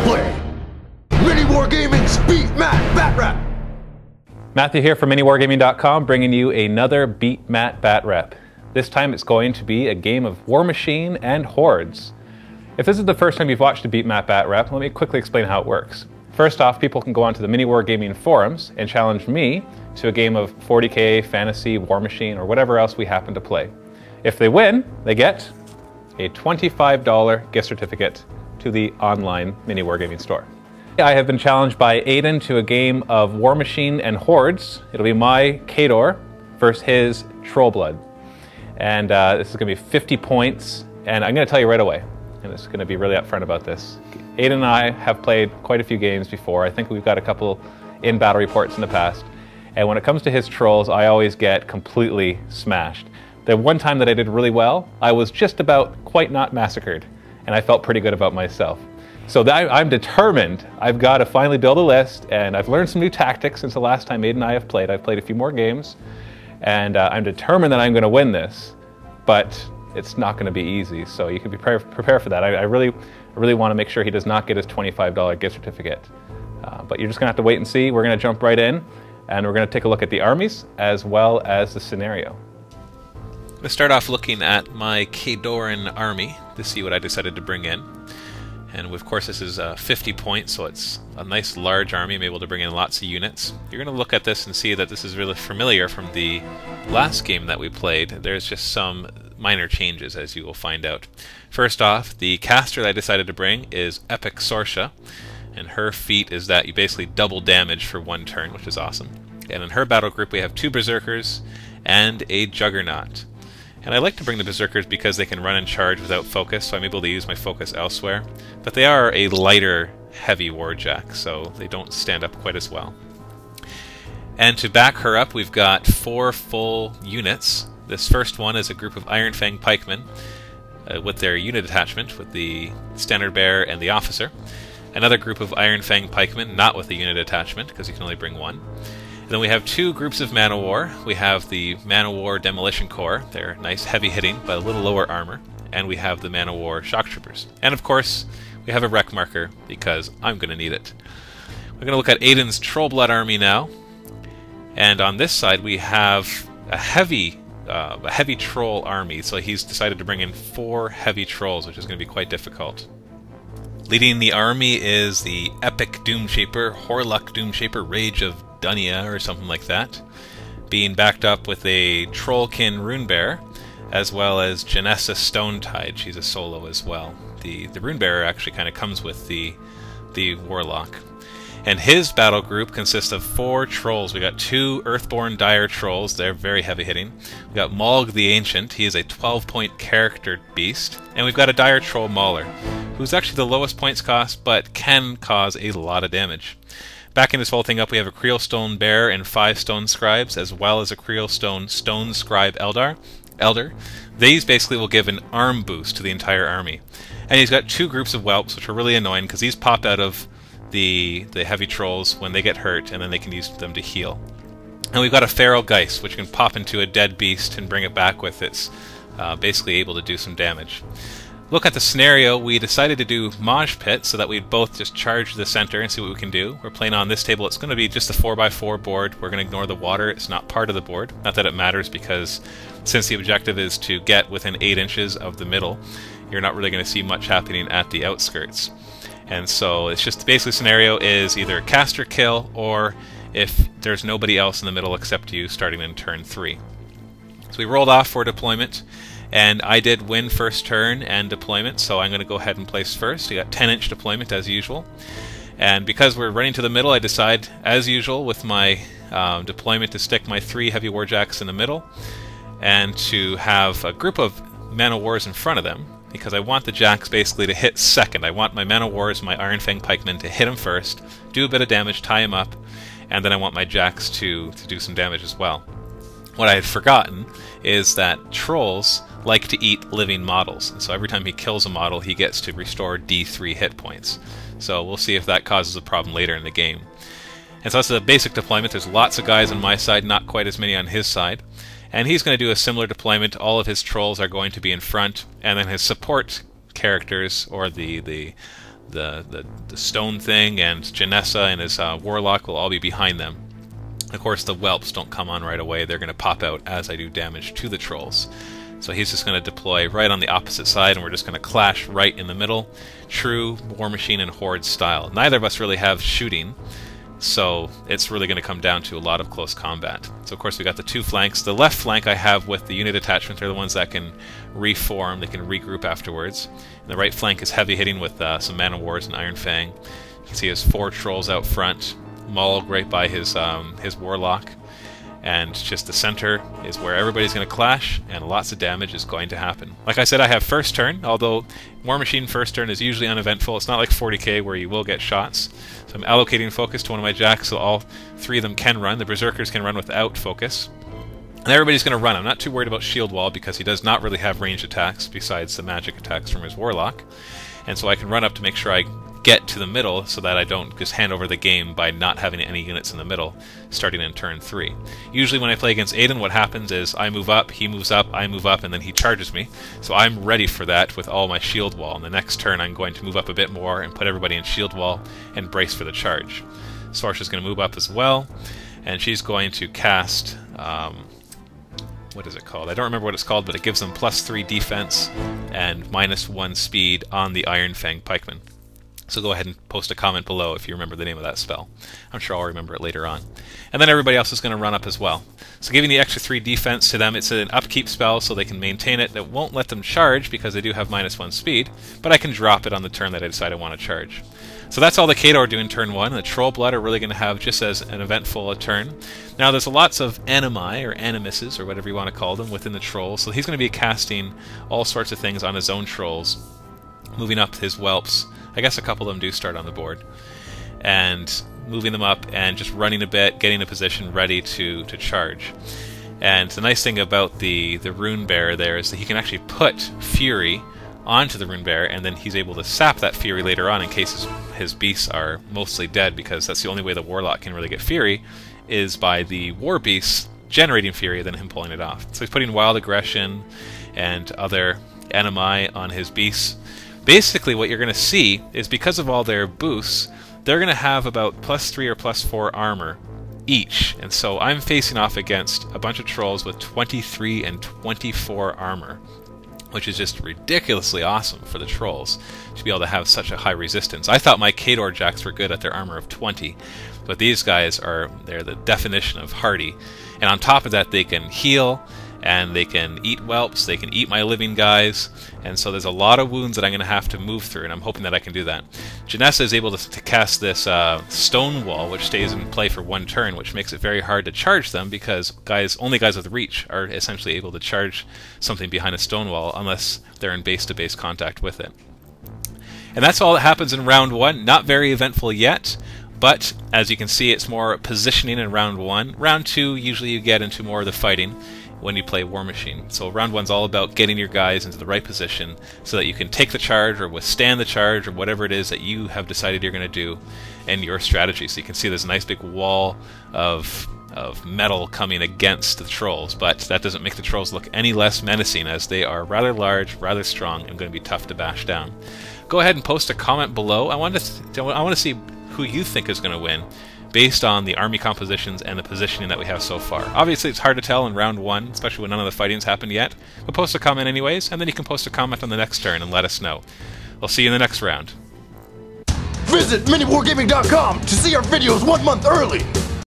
play. Mini Wargaming's Beat Matt Batrep. Matthew here from MiniWargaming.com, bringing you another Beat Matt Batrep. This time it's going to be a game of Warmachine and Hordes. If this is the first time you've watched a Beat Matt Batrep, let me quickly explain how it works. First off, people can go onto the Mini Wargaming forums and challenge me to a game of 40k, fantasy, Warmachine, or whatever else we happen to play. If they win, they get a $25 gift certificate to the online Mini Wargaming store. I have been challenged by Aydens to a game of Warmachine and Hordes. It'll be my Khador versus his Trollblood. And this is going to be 50 points, and I'm going to tell you right away, and it's going to be really upfront about this. Aydens and I have played quite a few games before. I think we've got a couple in battle reports in the past. And when it comes to his trolls, I always get completely smashed. The one time that I did really well, I was just about quite not massacred, and I felt pretty good about myself. So I'm determined. I've got to finally build a list, and I've learned some new tactics since the last time Aydens and I have played. I've played a few more games, and I'm determined that I'm going to win this, but it's not going to be easy, so you can be prepared for that. I really want to make sure he does not get his $25 gift certificate. But you're just going to have to wait and see. We're going to jump right in, and we're going to take a look at the armies as well as the scenario. I'm going to start off looking at my Khadoran army to see what I decided to bring in. And of course this is 50 points, so it's a nice large army. I'm able to bring in lots of units. You're going to look at this and see that this is really familiar from the last game that we played. There's just some minor changes, as you will find out. First off, the caster that I decided to bring is Epic Sorsha, and her feat is that you basically double damage for one turn, which is awesome. And in her battle group we have 2 Berserkers and a Juggernaut. And I like to bring the Berserkers because they can run and charge without focus, so I'm able to use my focus elsewhere. But they are a lighter, heavy Warjack, so they don't stand up quite as well. And to back her up, we've got 4 full units. This first one is a group of Iron Fang Pikemen with their unit attachment, with the Standard Bearer and the Officer. Another group of Iron Fang Pikemen, not with a unit attachment, because you can only bring one. And then we have 2 groups of Man-O-War. We have the Man-O-War Demolition Corps. They're nice heavy hitting, but a little lower armor. And we have the Man-O-War Shock Troopers. And of course, we have a wreck marker, because I'm going to need it. We're going to look at Aydens' Trollblood army now. And on this side we have a heavy troll army, so he's decided to bring in 4 heavy trolls, which is going to be quite difficult. Leading the army is the Epic Doomshaper, Horluck Doomshaper, Rage of Dunya, or something like that, being backed up with a Trollkin Runebearer, as well as Janessa Stonetide. She's a solo as well. The Runebearer actually kind of comes with the Warlock. And his battle group consists of 4 trolls. We got 2 Earthborn Dire Trolls. They're very heavy hitting. We got Molg the Ancient. He is a 12-point character beast. And we've got a Dire Troll Mauler, who's actually the lowest points cost, but can cause a lot of damage. Backing this whole thing up, we have a Creelstone Bear and 5 Stone Scribes, as well as a Creelstone Stone Scribe Elder. These basically will give an arm boost to the entire army. And he's got 2 groups of Whelps, which are really annoying, because these pop out of the heavy trolls when they get hurt, and then they can use them to heal. And we've got a Feral Geist, which can pop into a dead beast and bring it back with its basically able to do some damage. Look at the scenario. We decided to do Mosh Pit so that we'd both just charge the center and see what we can do. We're playing on this table. It's going to be just a 4x4 board. We're going to ignore the water. It's not part of the board. Not that it matters, because since the objective is to get within 8 inches of the middle, you're not really going to see much happening at the outskirts. And so it's just basically the scenario is either caster kill, or if there's nobody else in the middle except you, starting in turn 3. So we rolled off for deployment. And I did win first turn and deployment, so I'm going to go ahead and place first. We got 10-inch deployment as usual. And because we're running to the middle, I decide, as usual, with my deployment to stick my 3 heavy Warjacks in the middle, and to have a group of Man-O-Wars in front of them, because I want the Jacks basically to hit second. I want my Man-O-Wars, my Iron Fang Pikemen, to hit them first, do a bit of damage, tie them up, and then I want my Jacks to do some damage as well. What I had forgotten is that trolls like to eat living models, and so every time he kills a model he gets to restore D3 hit points. So we'll see if that causes a problem later in the game. And so that's a basic deployment. There's lots of guys on my side, not quite as many on his side. And he's going to do a similar deployment. All of his trolls are going to be in front, and then his support characters, or the the stone thing, and Janessa and his warlock will all be behind them. Of course, the whelps don't come on right away. They're going to pop out as I do damage to the trolls. So he's just going to deploy right on the opposite side, and we're just going to clash right in the middle. True Warmachine and Horde style. Neither of us really have shooting, so it's really going to come down to a lot of close combat. So of course we got the two flanks. The left flank I have with the unit attachment. They're the ones that can reform, they can regroup afterwards. And the right flank is heavy hitting with some Man of Wars and Iron Fang. You can see his 4 trolls out front, mauled right by his warlock. And just the center is where everybody's going to clash, and lots of damage is going to happen. Like I said, I have first turn, although Warmachine first turn is usually uneventful. It's not like 40k where you will get shots. So I'm allocating focus to one of my jacks, so all 3 of them can run. The Berserkers can run without focus. And everybody's going to run. I'm not too worried about Shield Wall because he does not really have ranged attacks besides the magic attacks from his Warlock. And so I can run up to make sure I get to the middle so that I don't just hand over the game by not having any units in the middle starting in turn 3. Usually when I play against Aydens, what happens is I move up, he moves up, I move up, and then he charges me. So I'm ready for that with all my shield wall. And the next turn I'm going to move up a bit more and put everybody in shield wall and brace for the charge. Sorsha's going to move up as well, and she's going to cast what is it called? I don't remember what it's called, but it gives them +3 defense and -1 speed on the Iron Fang pikemen. So go ahead and post a comment below if you remember the name of that spell. I'm sure I'll remember it later on. And then everybody else is going to run up as well. So giving the extra 3 defense to them, it's an upkeep spell so they can maintain it. That won't let them charge because they do have -1 speed, but I can drop it on the turn that I decide I want to charge. So that's all the Khador do in turn 1. The Trollblood are really going to have just as an eventful a turn. Now there's lots of animi, or animuses, or whatever you want to call them, within the trolls. So he's going to be casting all sorts of things on his own trolls, moving up his whelps. I guess a couple of them do start on the board. And moving them up and just running a bit, getting a position ready to charge. And the nice thing about the Rune Bear there is that he can actually put Fury onto the Rune Bear, and then he's able to sap that Fury later on in case his beasts are mostly dead, because that's the only way the Warlock can really get Fury, is by the War Beasts generating Fury and then him pulling it off. So he's putting Wild Aggression and other animi on his beasts. Basically what you're going to see is because of all their boosts, they're going to have about +3 or +4 armor each. And so I'm facing off against a bunch of trolls with 23 and 24 armor, which is just ridiculously awesome for the trolls to be able to have such a high resistance. I thought my Khador jacks were good at their armor of 20, but these guys they're the definition of hardy. And on top of that, they can heal, and they can eat whelps, they can eat my living guys, and so there's a lot of wounds that I'm going to have to move through, and I'm hoping that I can do that. Janessa is able to cast this stone wall, which stays in play for 1 turn, which makes it very hard to charge them, because only guys with reach are essentially able to charge something behind a stone wall unless they're in base-to-base contact with it. And that's all that happens in round 1. Not very eventful yet, but as you can see, it's more positioning in round 1. Round 2, usually you get into more of the fighting when you play Warmachine. So round 1's all about getting your guys into the right position so that you can take the charge or withstand the charge or whatever it is that you have decided you're going to do in your strategy. So you can see there's a nice big wall of metal coming against the trolls, but that doesn't make the trolls look any less menacing, as they are rather large, rather strong, and going to be tough to bash down. Go ahead and post a comment below. I want to see who you think is going to win, based on the army compositions and the positioning that we have so far. Obviously, it's hard to tell in round 1, especially when none of the fighting's happened yet, but post a comment anyways, and then you can post a comment on the next turn and let us know. We'll see you in the next round. Visit miniwargaming.com to see our videos 1 month early.